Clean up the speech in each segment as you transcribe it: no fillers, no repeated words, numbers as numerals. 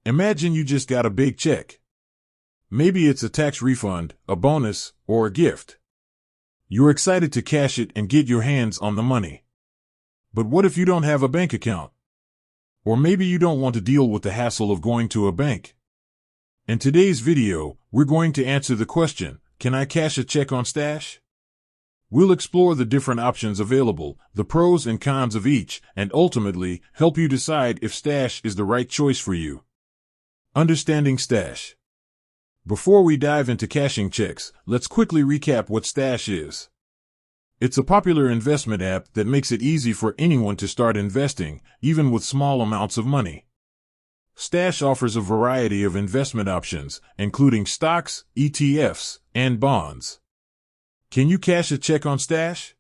Imagine you just got a big check. Maybe it's a tax refund, a bonus, or a gift. You're excited to cash it and get your hands on the money. But what if you don't have a bank account? Or maybe you don't want to deal with the hassle of going to a bank. In today's video, we're going to answer the question, can I cash a check on Stash? We'll explore the different options available, the pros and cons of each, and ultimately help you decide if Stash is the right choice for you. Understanding Stash. Before we dive into cashing checks, let's quickly recap what Stash is. It's a popular investment app that makes it easy for anyone to start investing, even with small amounts of money. Stash offers a variety of investment options, including stocks, ETFs, and bonds. Can you cash a check on Stash?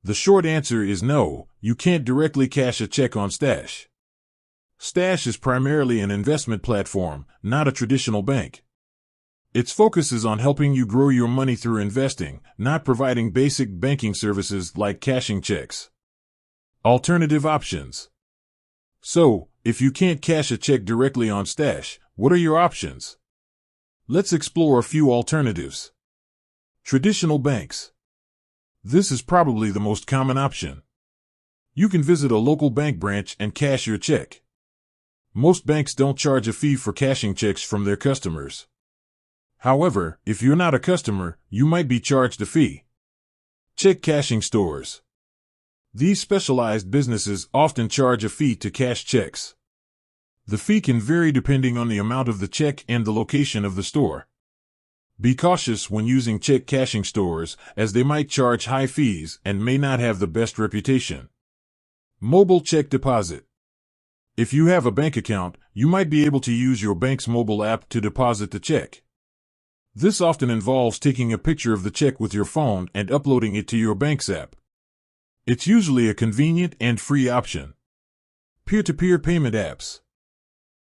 The short answer is no, you can't directly cash a check on Stash. Stash is primarily an investment platform, not a traditional bank. Its focus is on helping you grow your money through investing, not providing basic banking services like cashing checks. Alternative options. So, if you can't cash a check directly on Stash, what are your options? Let's explore a few alternatives. Traditional banks. This is probably the most common option. You can visit a local bank branch and cash your check. Most banks don't charge a fee for cashing checks from their customers. However, if you're not a customer, you might be charged a fee. Check cashing stores. These specialized businesses often charge a fee to cash checks. The fee can vary depending on the amount of the check and the location of the store. Be cautious when using check cashing stores, as they might charge high fees and may not have the best reputation. Mobile check deposit. If you have a bank account, you might be able to use your bank's mobile app to deposit the check. This often involves taking a picture of the check with your phone and uploading it to your bank's app. It's usually a convenient and free option. Peer-to-peer payment apps.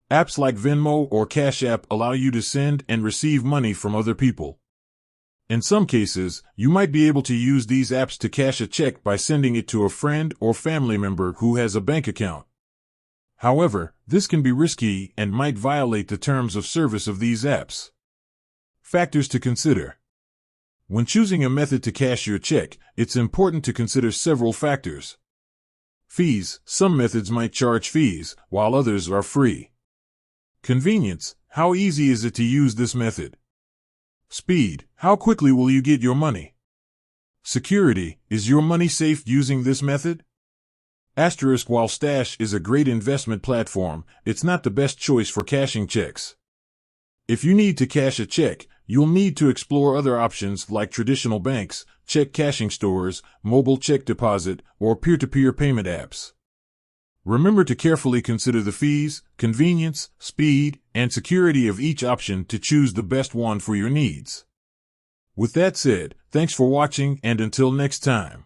Apps like Venmo or Cash App allow you to send and receive money from other people. In some cases, you might be able to use these apps to cash a check by sending it to a friend or family member who has a bank account. However, this can be risky and might violate the terms of service of these apps. Factors to consider. When choosing a method to cash your check, it's important to consider several factors. Fees. Some methods might charge fees, while others are free. Convenience. How easy is it to use this method? Speed. How quickly will you get your money? Security. Is your money safe using this method? Asterisk. While Stash is a great investment platform, it's not the best choice for cashing checks. If you need to cash a check, you'll need to explore other options like traditional banks, check cashing stores, mobile check deposit, or peer-to-peer payment apps. Remember to carefully consider the fees, convenience, speed, and security of each option to choose the best one for your needs. With that said, thanks for watching, and until next time.